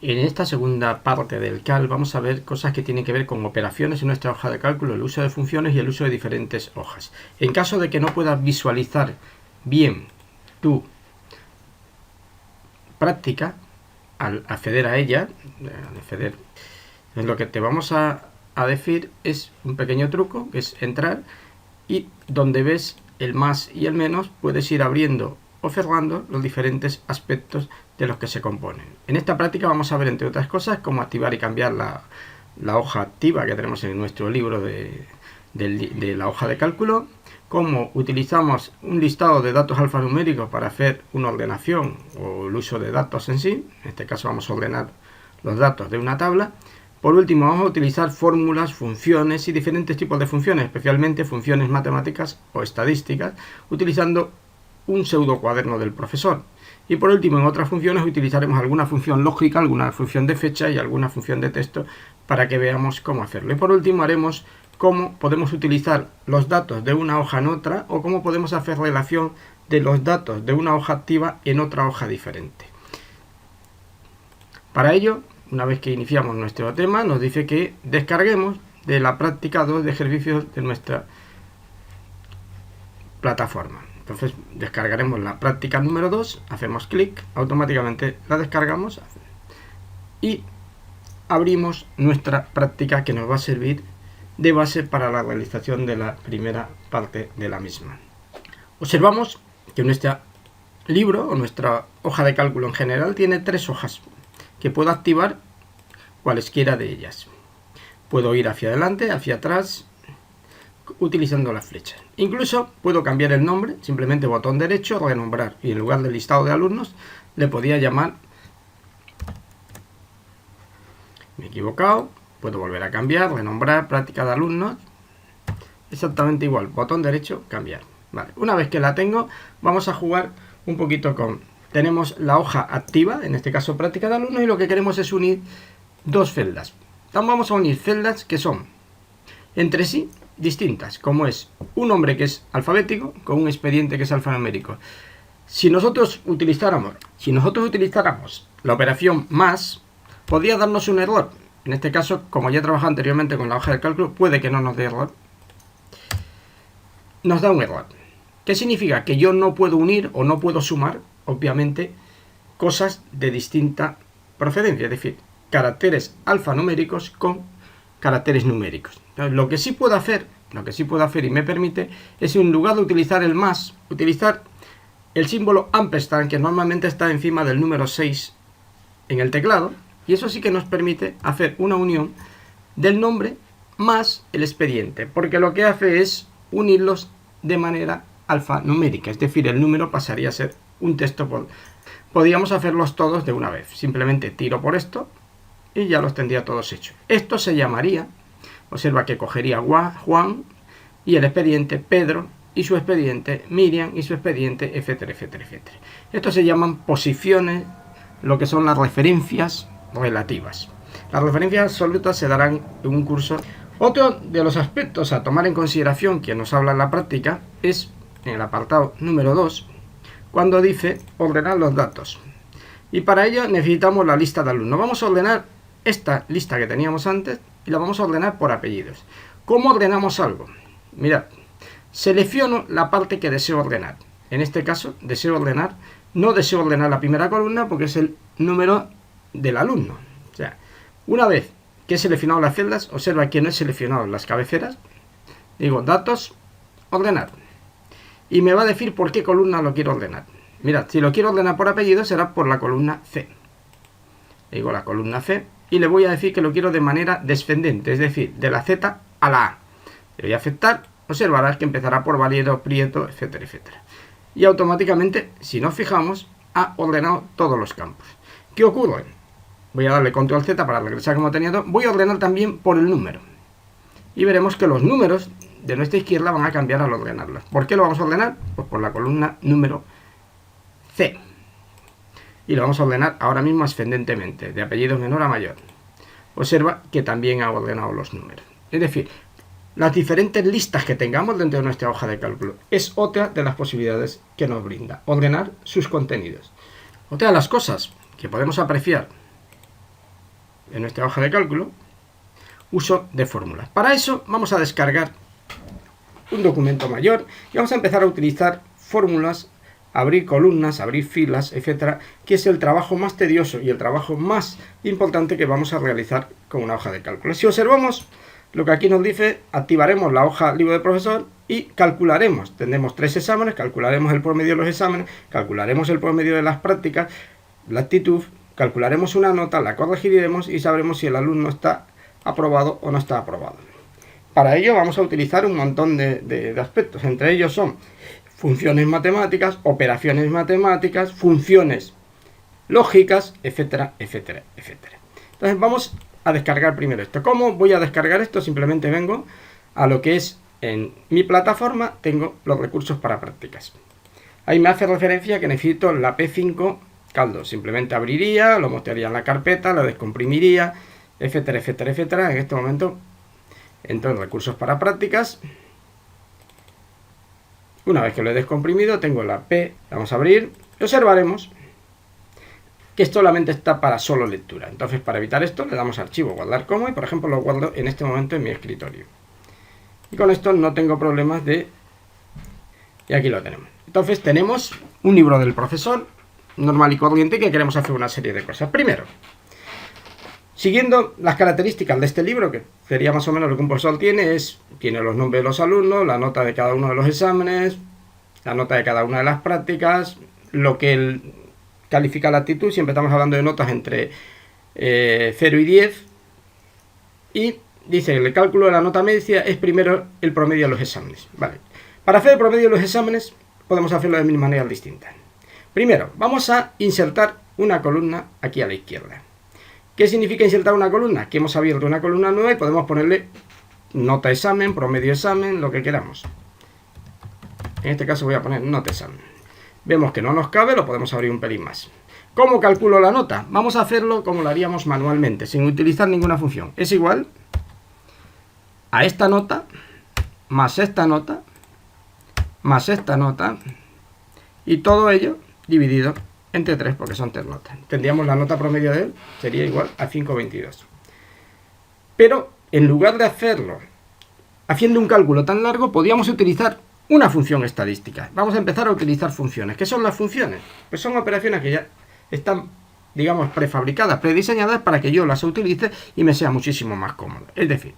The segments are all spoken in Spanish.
En esta segunda parte del CAL vamos a ver cosas que tienen que ver con operaciones en nuestra hoja de cálculo, el uso de funciones y el uso de diferentes hojas. En caso de que no puedas visualizar bien tu práctica, al acceder a ella, lo que te vamos a decir es un pequeño truco, que es entrar y donde ves el más y el menos puedes ir abriendo o cerrando los diferentes aspectos de los que se componen. En esta práctica vamos a ver, entre otras cosas, cómo activar y cambiar la hoja activa que tenemos en nuestro libro de la hoja de cálculo, cómo utilizamos un listado de datos alfanuméricos para hacer una ordenación o el uso de datos en sí. En este caso vamos a ordenar los datos de una tabla. Por último, vamos a utilizar fórmulas, funciones y diferentes tipos de funciones, especialmente funciones matemáticas o estadísticas, utilizando un pseudo cuaderno del profesor. Y por último, en otras funciones utilizaremos alguna función lógica, alguna función de fecha y alguna función de texto para que veamos cómo hacerlo. Y por último haremos cómo podemos utilizar los datos de una hoja en otra o cómo podemos hacer relación de los datos de una hoja activa en otra hoja diferente. Para ello, una vez que iniciamos nuestro tema, nos dice que descarguemos de la práctica 2 de ejercicios de nuestra plataforma. Entonces descargaremos la práctica número 2, hacemos clic, automáticamente la descargamos y abrimos nuestra práctica que nos va a servir de base para la realización de la primera parte de la misma. Observamos que nuestro libro o nuestra hoja de cálculo en general tiene 3 hojas que puedo activar cualesquiera de ellas. Puedo ir hacia adelante, hacia atrás, utilizando las flechas. Incluso puedo cambiar el nombre, simplemente botón derecho, renombrar, y en lugar del listado de alumnos le podía llamar, me he equivocado, puedo volver a cambiar, renombrar, práctica de alumnos, exactamente igual, botón derecho, cambiar. Vale. Una vez que la tengo, vamos a jugar un poquito con, tenemos la hoja activa, en este caso práctica de alumnos, y lo que queremos es unir dos celdas. Entonces vamos a unir celdas que son entre sí distintas, como es un nombre que es alfabético con un expediente que es alfanumérico. Si nosotros utilizáramos la operación más, podría darnos un error. En este caso, como ya he trabajado anteriormente con la hoja de cálculo, puede que no nos dé error. Nos da un error. ¿Qué significa? Que yo no puedo unir o no puedo sumar, obviamente, cosas de distinta procedencia, es decir, caracteres alfanuméricos con caracteres numéricos. Entonces, lo que sí puedo hacer y me permite es, en lugar de utilizar el más, utilizar el símbolo ampersand, que normalmente está encima del número 6 en el teclado, y eso sí que nos permite hacer una unión del nombre más el expediente, porque lo que hace es unirlos de manera alfanumérica, es decir, el número pasaría a ser un texto. Podríamos hacerlos todos de una vez, simplemente tiro por esto y ya los tendría todos hechos. Esto se llamaría, observa que cogería Juan y el expediente Pedro y su expediente Miriam y su expediente, etcétera, etcétera, etcétera. Esto se llaman posiciones, lo que son las referencias relativas. Las referencias absolutas se darán en un curso. Otro de los aspectos a tomar en consideración que nos habla en la práctica es en el apartado número 2, cuando dice ordenar los datos. Y para ello necesitamos la lista de alumnos. Vamos a ordenar esta lista que teníamos antes y la vamos a ordenar por apellidos. ¿Cómo ordenamos algo? Mirad, selecciono la parte que deseo ordenar. En este caso, no deseo ordenar la primera columna porque es el número del alumno. O sea, una vez que he seleccionado las celdas, observa que no he seleccionado las cabeceras, digo datos, ordenar. Y me va a decir por qué columna lo quiero ordenar. Mirad, si lo quiero ordenar por apellido será por la columna C. Digo la columna C y le voy a decir que lo quiero de manera descendente, es decir, de la Z a la A. Le voy a aceptar, observarás que empezará por Valero, Prieto, etcétera, etcétera. Y automáticamente, si nos fijamos, ha ordenado todos los campos. ¿Qué ocurre? Voy a darle control Z para regresar como tenía todo. Voy a ordenar también por el número. Y veremos que los números de nuestra izquierda van a cambiar al ordenarlos. ¿Por qué lo vamos a ordenar? Pues por la columna número C. Y lo vamos a ordenar ahora mismo ascendentemente, de apellido menor a mayor. Observa que también ha ordenado los números. Es decir, las diferentes listas que tengamos dentro de nuestra hoja de cálculo es otra de las posibilidades que nos brinda, ordenar sus contenidos. Otra de las cosas que podemos apreciar en nuestra hoja de cálculo, uso de fórmulas. Para eso vamos a descargar un documento mayor y vamos a empezar a utilizar fórmulas, abrir columnas, abrir filas, etcétera, que es el trabajo más tedioso y el trabajo más importante que vamos a realizar con una hoja de cálculo. Si observamos lo que aquí nos dice, activaremos la hoja libro de profesor y calcularemos. Tendremos 3 exámenes, calcularemos el promedio de los exámenes, calcularemos el promedio de las prácticas, la actitud, calcularemos una nota, la corregiremos y sabremos si el alumno está aprobado o no está aprobado. Para ello vamos a utilizar un montón de aspectos, entre ellos son funciones matemáticas, operaciones matemáticas, funciones lógicas, etcétera, etcétera, etcétera. Entonces vamos a descargar primero esto. ¿Cómo voy a descargar esto? Simplemente vengo a lo que es en mi plataforma, tengo los recursos para prácticas. Ahí me hace referencia que necesito la P5 caldo. Simplemente abriría, lo mostraría en la carpeta, lo descomprimiría, etcétera, etcétera, etcétera. En este momento entro en recursos para prácticas. Una vez que lo he descomprimido, tengo la P, vamos a abrir, y observaremos que solamente está para solo lectura. Entonces, para evitar esto, le damos a archivo, guardar como, y por ejemplo lo guardo en este momento en mi escritorio. Y con esto no tengo problemas de... Y aquí lo tenemos. Entonces tenemos un libro del profesor, normal y corriente, que queremos hacer una serie de cosas. Primero, siguiendo las características de este libro, que sería más o menos lo que un profesor tiene, tiene los nombres de los alumnos, la nota de cada uno de los exámenes, la nota de cada una de las prácticas, lo que él califica la actitud, siempre estamos hablando de notas entre 0 y 10, y dice que el cálculo de la nota media es primero el promedio de los exámenes. Vale. Para hacer el promedio de los exámenes podemos hacerlo de mil maneras distintas. Primero, vamos a insertar una columna aquí a la izquierda. ¿Qué significa insertar una columna? Que hemos abierto una columna nueva y podemos ponerle nota examen, promedio examen, lo que queramos. En este caso voy a poner nota examen. Vemos que no nos cabe, lo podemos abrir un pelín más. ¿Cómo calculo la nota? Vamos a hacerlo como lo haríamos manualmente, sin utilizar ninguna función. Es igual a esta nota, más esta nota, más esta nota, y todo ello dividido entre 3, porque son 3 notas. Tendríamos la nota promedio de él, sería igual a 5,22. Pero, en lugar de hacerlo haciendo un cálculo tan largo, podríamos utilizar una función estadística. Vamos a empezar a utilizar funciones. ¿Qué son las funciones? Pues son operaciones que ya están, digamos, prefabricadas, prediseñadas para que yo las utilice y me sea muchísimo más cómodo. Es decir,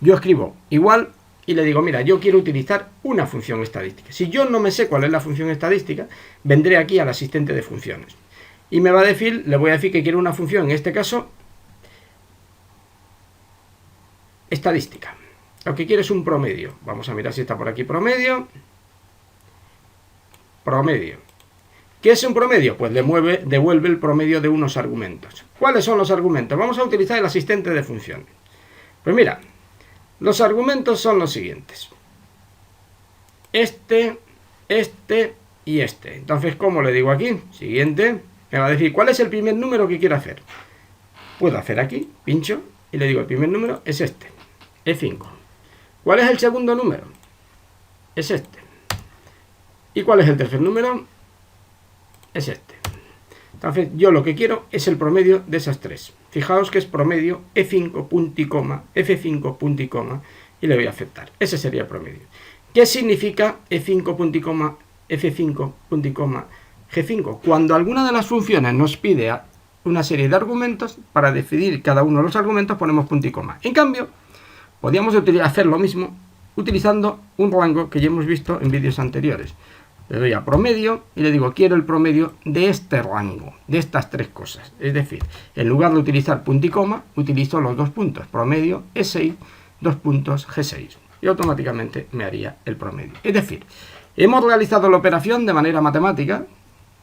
yo escribo igual y le digo, mira, yo quiero utilizar una función estadística. Si yo no me sé cuál es la función estadística, vendré aquí al asistente de funciones. Y me va a decir, le voy a decir que quiero una función, en este caso, estadística. Lo que quiero es un promedio. Vamos a mirar si está por aquí promedio. Promedio. ¿Qué es un promedio? Pues devuelve el promedio de unos argumentos. ¿Cuáles son los argumentos? Vamos a utilizar el asistente de funciones. Pues mira, los argumentos son los siguientes. Este y este. Entonces, ¿cómo le digo aquí? Siguiente. Me va a decir, ¿cuál es el primer número que quiero hacer? Puedo hacer aquí, pincho, y le digo, el primer número es este. Es 5. ¿Cuál es el segundo número? Es este. ¿Y cuál es el tercer número? Es este. Entonces, yo lo que quiero es el promedio de esas 3. Fijaos que es promedio E5, punto y coma, F5, punto y coma, y le voy a aceptar. Ese sería el promedio. ¿Qué significa E5, punto y coma, F5, punto y coma, G5? Cuando alguna de las funciones nos pide una serie de argumentos, para decidir cada uno de los argumentos ponemos punto y coma. En cambio, podríamos hacer lo mismo utilizando un rango que ya hemos visto en vídeos anteriores. Le doy a promedio y le digo, quiero el promedio de este rango, de estas 3 cosas. Es decir, en lugar de utilizar punto y coma, utilizo los 2 puntos. Promedio E6, 2 puntos G6. Y automáticamente me haría el promedio. Es decir, hemos realizado la operación de manera matemática,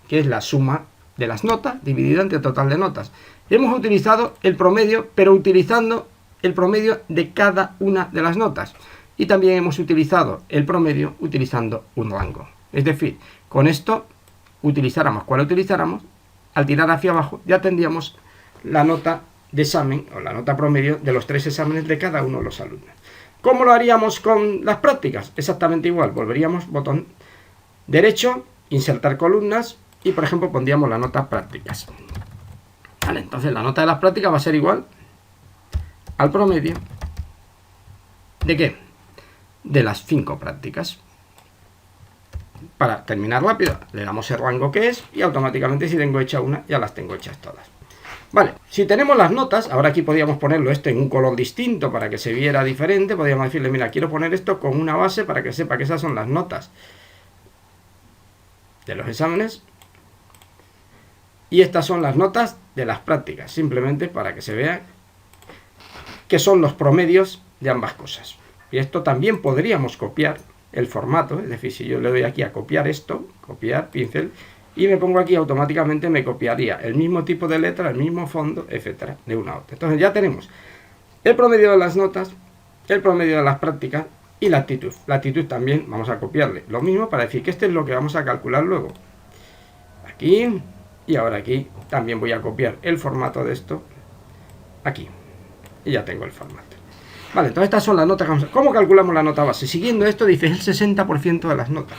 que es la suma de las notas dividida entre el total de notas. Hemos utilizado el promedio, pero utilizando el promedio de cada una de las notas. Y también hemos utilizado el promedio utilizando un rango. Es decir, con esto, utilizáramos cual utilizáramos, al tirar hacia abajo ya tendríamos la nota de examen o la nota promedio de los 3 exámenes de cada uno de los alumnos. ¿Cómo lo haríamos con las prácticas? Exactamente igual. Volveríamos botón derecho, insertar columnas y, por ejemplo, pondríamos la nota prácticas. Vale, entonces la nota de las prácticas va a ser igual al promedio ¿de qué? De las 5 prácticas. Para terminar rápido, le damos el rango que es y automáticamente si tengo hecha una, ya las tengo hechas todas. Vale, si tenemos las notas, ahora aquí podríamos ponerlo esto en un color distinto para que se viera diferente. Podríamos decirle, mira, quiero poner esto con una base para que sepa que esas son las notas de los exámenes y estas son las notas de las prácticas, simplemente para que se vea que son los promedios de ambas cosas. Y esto también podríamos copiar el formato, es decir, si yo le doy aquí a copiar esto, copiar, pincel, y me pongo aquí, automáticamente me copiaría el mismo tipo de letra, el mismo fondo, etcétera, de una a otra. Entonces ya tenemos el promedio de las notas, el promedio de las prácticas y la actitud. La actitud también vamos a copiarle lo mismo para decir que este es lo que vamos a calcular luego. Aquí y ahora aquí también voy a copiar el formato de esto aquí. Y ya tengo el formato. Vale, entonces estas son las notas que vamos a... ¿Cómo calculamos la nota base? Siguiendo esto dice el 60% de las notas.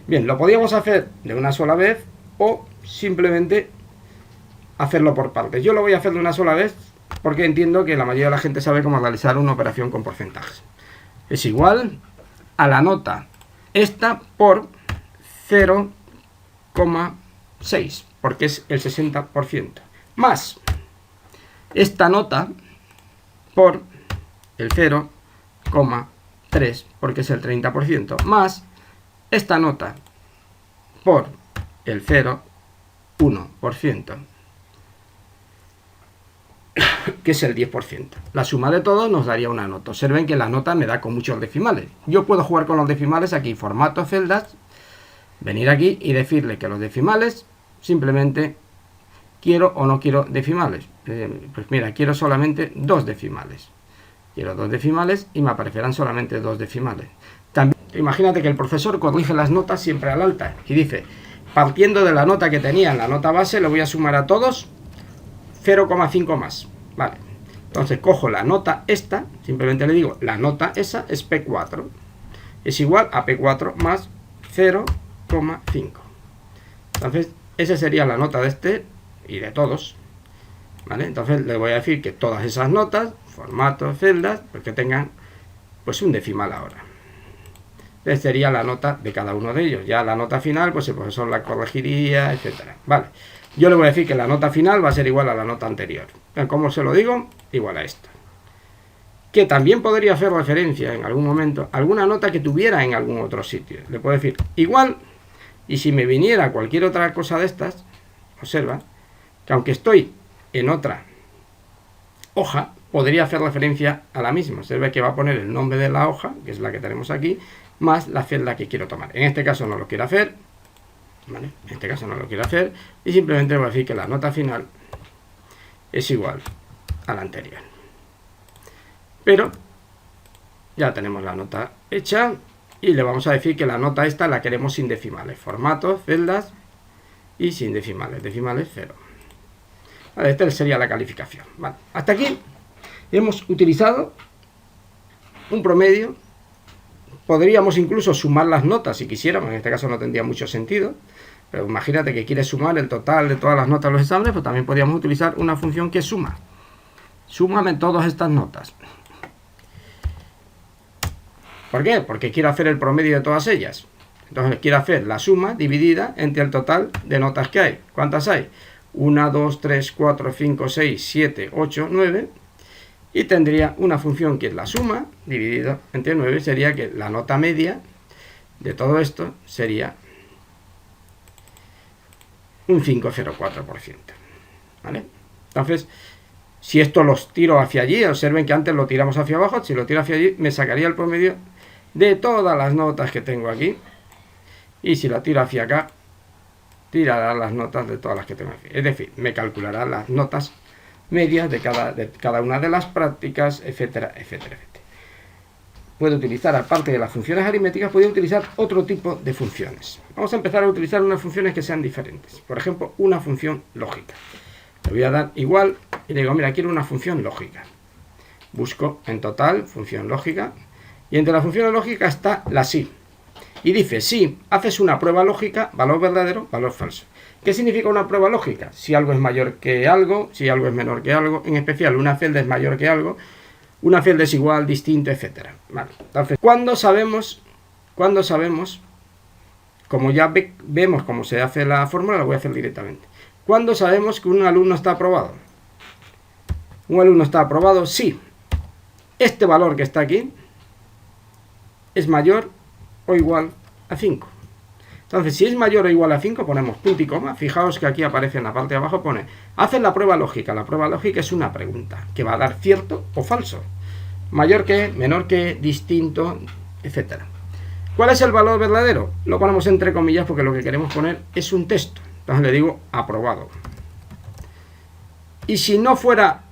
Bien, lo podíamos hacer de una sola vez o simplemente hacerlo por partes. Yo lo voy a hacer de una sola vez porque entiendo que la mayoría de la gente sabe cómo realizar una operación con porcentajes. Es igual a la nota esta por 0,6, porque es el 60%, más esta nota por el 0,3, porque es el 30%, más esta nota por el 0,1%, que es el 10%. La suma de todos nos daría una nota. Observen que la nota me da con muchos decimales. Yo puedo jugar con los decimales aquí, formato, celdas, venir aquí y decirle que los decimales, simplemente quiero o no quiero decimales. Pues mira, quiero solamente 2 decimales. Quiero 2 decimales y me aparecerán solamente 2 decimales. También, imagínate que el profesor corrige las notas siempre al alta y dice, partiendo de la nota que tenía en la nota base, le voy a sumar a todos 0,5 más. Vale, entonces cojo la nota esta, simplemente le digo, la nota esa es P4. Es igual a P4 más 0,5. Entonces, esa sería la nota de este y de todos. ¿Vale? Entonces le voy a decir que todas esas notas, formatos, celdas, pues que tengan pues un decimal ahora. Esta sería la nota de cada uno de ellos. Ya la nota final, pues el profesor la corregiría, etcétera. Vale. Yo le voy a decir que la nota final va a ser igual a la nota anterior. ¿Cómo se lo digo? Igual a esta. Que también podría hacer referencia en algún momento a alguna nota que tuviera en algún otro sitio. Le puedo decir igual, y si me viniera cualquier otra cosa de estas, observa que aunque estoy en otra hoja, podría hacer referencia a la misma. Observa que va a poner el nombre de la hoja, que es la que tenemos aquí, más la celda que quiero tomar. En este caso no lo quiero hacer, ¿vale? En este caso no lo quiero hacer, y simplemente voy a decir que la nota final es igual a la anterior. Pero ya tenemos la nota hecha y le vamos a decir que la nota esta la queremos sin decimales. Formatos, celdas y sin decimales. Decimales 0. Vale, esta sería la calificación. Vale. Hasta aquí hemos utilizado un promedio. Podríamos incluso sumar las notas si quisiéramos. En este caso no tendría mucho sentido. Pero imagínate que quieres sumar el total de todas las notas de los exámenes, pues también podríamos utilizar una función que suma. Súmame todas estas notas. ¿Por qué? Porque quiero hacer el promedio de todas ellas. Entonces quiero hacer la suma dividida entre el total de notas que hay. ¿Cuántas hay? 1, 2, 3, 4, 5, 6, 7, 8, 9. Y tendría una función que es la suma dividida entre 9. Sería que la nota media de todo esto sería un 5,04%. ¿Vale? Entonces, si esto los tiro hacia allí, observen que antes lo tiramos hacia abajo. Si lo tiro hacia allí, me sacaría el promedio de todas las notas que tengo aquí. Y si lo tiro hacia acá, tirará las notas de todas las que tengo aquí. Es decir, me calculará las notas medias de cada una de las prácticas, etcétera, etcétera, etcétera. Puedo utilizar, aparte de las funciones aritméticas, puedo utilizar otro tipo de funciones. Vamos a empezar a utilizar unas funciones que sean diferentes. Por ejemplo, una función lógica. Le voy a dar igual y le digo, mira, quiero una función lógica. Busco en total, función lógica. Y entre las funciones lógicas está la si. Y dice, si haces una prueba lógica, valor verdadero, valor falso. ¿Qué significa una prueba lógica? Si algo es mayor que algo, si algo es menor que algo, en especial una celda es mayor que algo, una fiel desigual, distinto, etcétera. Vale. Entonces, ¿cuándo sabemos, como ya vemos cómo se hace la fórmula, lo voy a hacer directamente? ¿Cuándo sabemos que un alumno está aprobado? Un alumno está aprobado si este valor que está aquí es mayor o igual a 5. Entonces, si es mayor o igual a 5, ponemos punto y coma. Fijaos que aquí aparece en la parte de abajo, pone, hacen la prueba lógica. La prueba lógica es una pregunta que va a dar cierto o falso. Mayor que, menor que, distinto, etcétera. ¿Cuál es el valor verdadero? Lo ponemos entre comillas porque lo que queremos poner es un texto. Entonces le digo aprobado. Y si no fuera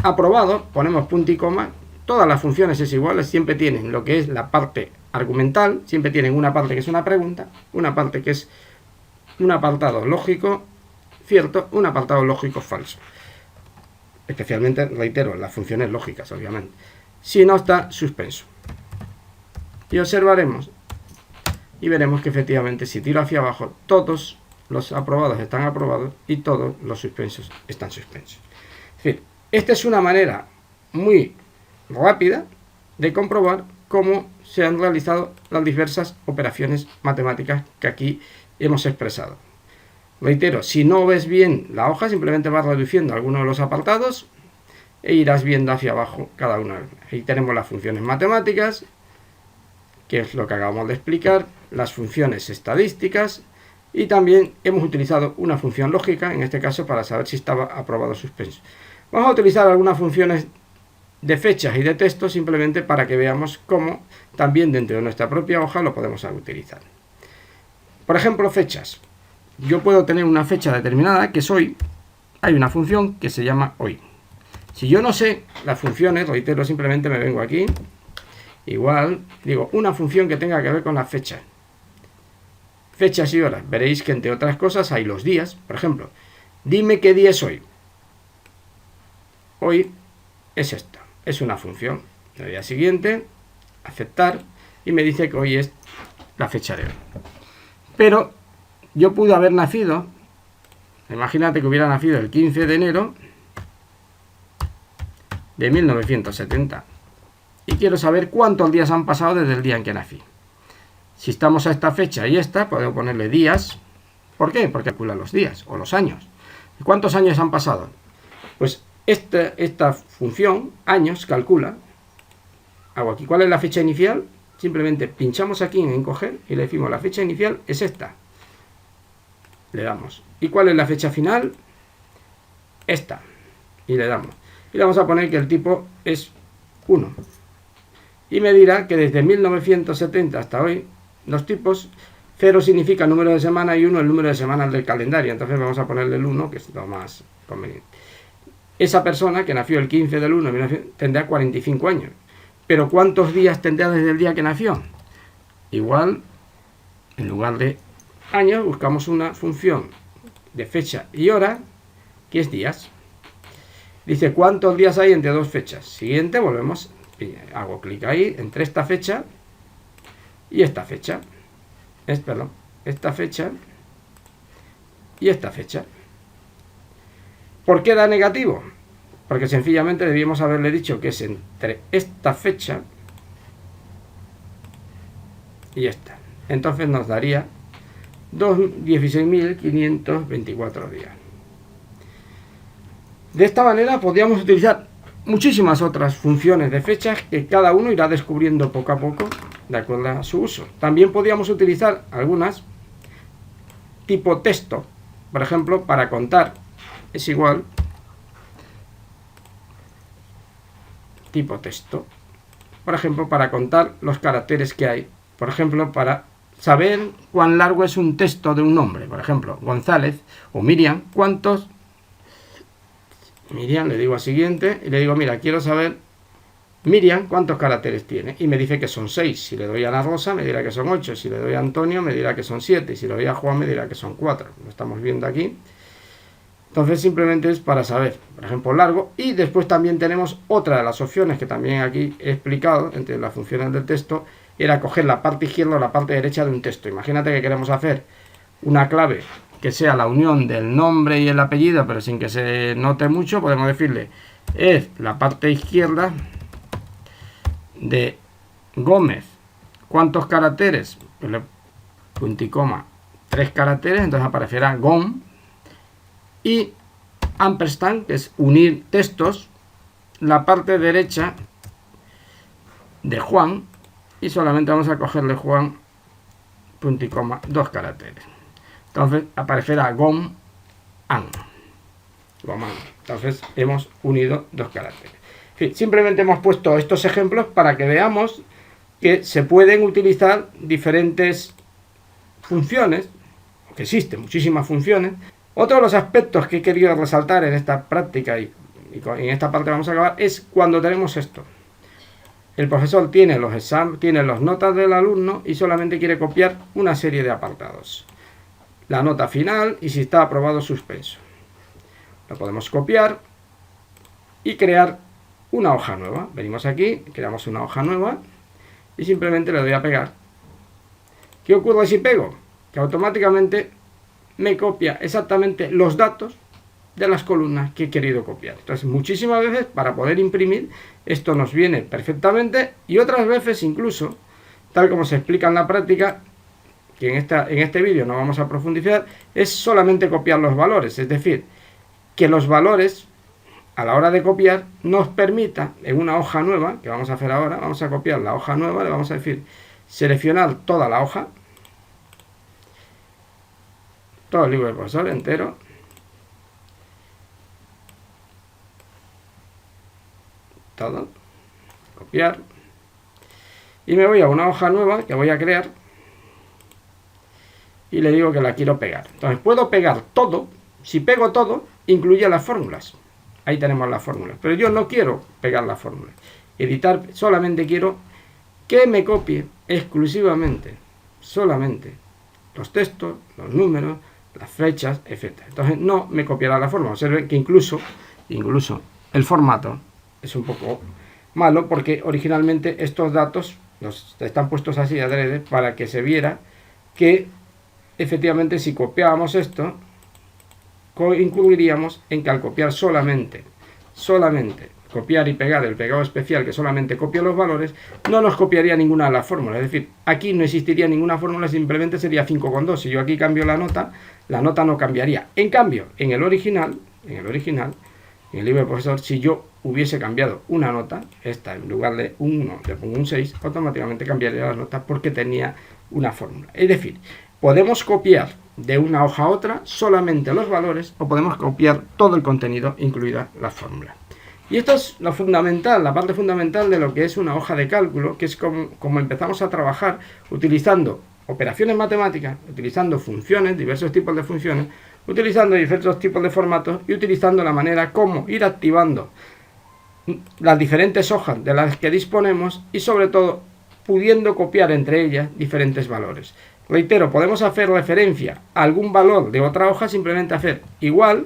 aprobado, ponemos punto y coma. Todas las funciones es iguales, siempre tienen lo que es la parte argumental, siempre tienen una parte que es una pregunta, una parte que es un apartado lógico cierto, un apartado lógico falso. Especialmente, reitero, las funciones lógicas, obviamente. Si no, está suspenso. Y observaremos y veremos que efectivamente si tiro hacia abajo, todos los aprobados están aprobados y todos los suspensos están suspensos. Es decir, esta es una manera muy rápida de comprobar cómo se han realizado las diversas operaciones matemáticas que aquí hemos expresado. Reitero, si no ves bien la hoja, simplemente vas reduciendo algunos de los apartados e irás viendo hacia abajo cada una. Ahí tenemos las funciones matemáticas, que es lo que acabamos de explicar, las funciones estadísticas, y también hemos utilizado una función lógica, en este caso para saber si estaba aprobado o suspenso. Vamos a utilizar algunas funciones de fechas y de texto simplemente para que veamos cómo también dentro de nuestra propia hoja lo podemos utilizar. Por ejemplo, fechas. Yo puedo tener una fecha determinada que es hoy. Hay una función que se llama hoy. Si yo no sé las funciones, reitero, simplemente me vengo aquí. Igual, digo, una función que tenga que ver con las fechas. Fechas y horas. Veréis que entre otras cosas hay los días. Por ejemplo, dime qué día es hoy. Hoy es esta. Es una función. El día siguiente, aceptar, y me dice que hoy es la fecha de hoy. Pero yo pude haber nacido, imagínate que hubiera nacido el 15 de enero de 1970. Y quiero saber cuántos días han pasado desde el día en que nací. Si estamos a esta fecha y esta, podemos ponerle días. ¿Por qué? Porque calcula los días o los años. ¿Cuántos años han pasado? Pues esta función, años, calcula. Hago aquí, ¿cuál es la fecha inicial? Simplemente pinchamos aquí en encoger y le decimos la fecha inicial es esta. Le damos. ¿Y cuál es la fecha final? Esta. Y le damos. Y le vamos a poner que el tipo es 1. Y me dirá que desde 1970 hasta hoy, los tipos, 0 significa número de semana y 1 el número de semanas del calendario. Entonces vamos a ponerle el 1, que es lo más conveniente. Esa persona que nació el 15 del 1 tendrá 45 años. Pero ¿cuántos días tendrá desde el día que nació? Igual, en lugar de años, buscamos una función de fecha y hora, que es días. Dice, ¿cuántos días hay entre dos fechas? Siguiente, volvemos, hago clic ahí, entre esta fecha y esta fecha. Esta fecha y esta fecha. ¿Por qué da negativo? Porque sencillamente debíamos haberle dicho que es entre esta fecha y esta. Entonces nos daría 16.524 días. De esta manera podríamos utilizar muchísimas otras funciones de fechas que cada uno irá descubriendo poco a poco de acuerdo a su uso. También podríamos utilizar algunas tipo texto, por ejemplo, para contar es igual tipo texto, por ejemplo, para contar los caracteres que hay, por ejemplo, para saber cuán largo es un texto de un nombre, por ejemplo, González o Miriam, ¿cuántos? Miriam, le digo al siguiente y le digo, mira, quiero saber Miriam cuántos caracteres tiene, y me dice que son 6, si le doy a Ana Rosa me dirá que son 8, si le doy a Antonio me dirá que son 7, y si le doy a Juan me dirá que son 4, lo estamos viendo aquí. Entonces simplemente es para saber, por ejemplo, largo, y después también tenemos otra de las opciones que también aquí he explicado entre las funciones del texto, era coger la parte izquierda o la parte derecha de un texto. Imagínate que queremos hacer una clave que sea la unión del nombre y el apellido, pero sin que se note mucho, podemos decirle es la parte izquierda de Gómez, ¿cuántos caracteres? Pues punto y coma, 3 caracteres, entonces aparecerá GOM, y ampersand, que es unir textos, la parte derecha de Juan, y solamente vamos a cogerle Juan, punto y coma, 2 caracteres. Entonces aparecerá GOM AN. Entonces hemos unido 2 caracteres. En fin, simplemente hemos puesto estos ejemplos para que veamos que se pueden utilizar diferentes funciones, que existen muchísimas funciones. Otro de los aspectos que he querido resaltar en esta práctica, y en esta parte vamos a acabar, es cuando tenemos esto. El profesor tiene las notas del alumno y solamente quiere copiar una serie de apartados. La nota final y si está aprobado, suspenso. Lo podemos copiar y crear una hoja nueva. Venimos aquí, creamos una hoja nueva y simplemente le doy a pegar. ¿Qué ocurre si pego? Que automáticamente me copia exactamente los datos de las columnas que he querido copiar. Entonces, muchísimas veces para poder imprimir esto nos viene perfectamente, y otras veces incluso, tal como se explica en la práctica, que en este vídeo no vamos a profundizar, es solamente copiar los valores, es decir, que los valores a la hora de copiar nos permita en una hoja nueva, que vamos a hacer ahora, vamos a copiar la hoja nueva, le vamos a decir seleccionar toda la hoja, todo el libro del profesor entero, todo, copiar, y me voy a una hoja nueva que voy a crear y le digo que la quiero pegar. Entonces puedo pegar todo. Si pego todo, incluye las fórmulas. Ahí tenemos las fórmulas, pero yo no quiero pegar las fórmulas. Editar, solamente quiero que me copie exclusivamente, solamente los textos, los números, las fechas, etc. Entonces no me copiará la fórmula. Observen que incluso el formato es un poco malo, porque originalmente estos datos están puestos así adrede para que se viera que efectivamente si copiábamos esto, incluiríamos en que al copiar solamente copiar y pegar el pegado especial que solamente copia los valores, no nos copiaría ninguna de las fórmulas. Es decir, aquí no existiría ninguna fórmula, simplemente sería 5,2. Si yo aquí cambio la nota no cambiaría. En cambio, en el original, en el libro del profesor, si yo hubiese cambiado una nota, esta en lugar de un 1 le pongo un 6, automáticamente cambiaría la nota porque tenía una fórmula. Es decir, podemos copiar de una hoja a otra solamente los valores, o podemos copiar todo el contenido, incluida la fórmula. Y esto es lo fundamental, la parte fundamental de lo que es una hoja de cálculo, que es como empezamos a trabajar utilizando operaciones matemáticas, utilizando funciones, diversos tipos de funciones, utilizando diferentes tipos de formatos y utilizando la manera como ir activando las diferentes hojas de las que disponemos y sobre todo pudiendo copiar entre ellas diferentes valores. Reitero, podemos hacer referencia a algún valor de otra hoja, simplemente hacer igual,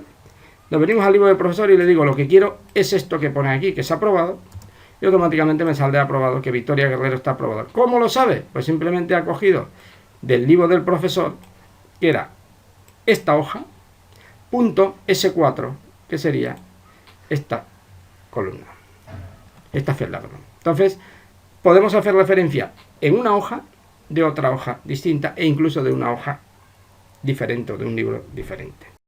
nos venimos al libro del profesor y le digo lo que quiero es esto que pone aquí, que es aprobado, y automáticamente me saldrá aprobado, que Victoria Guerrero está aprobada. ¿Cómo lo sabe? Pues simplemente ha cogido del libro del profesor, que era esta hoja, punto S4, que sería esta columna, esta celda, perdón. Entonces, podemos hacer referencia en una hoja de otra hoja distinta e incluso de una hoja diferente o de un libro diferente.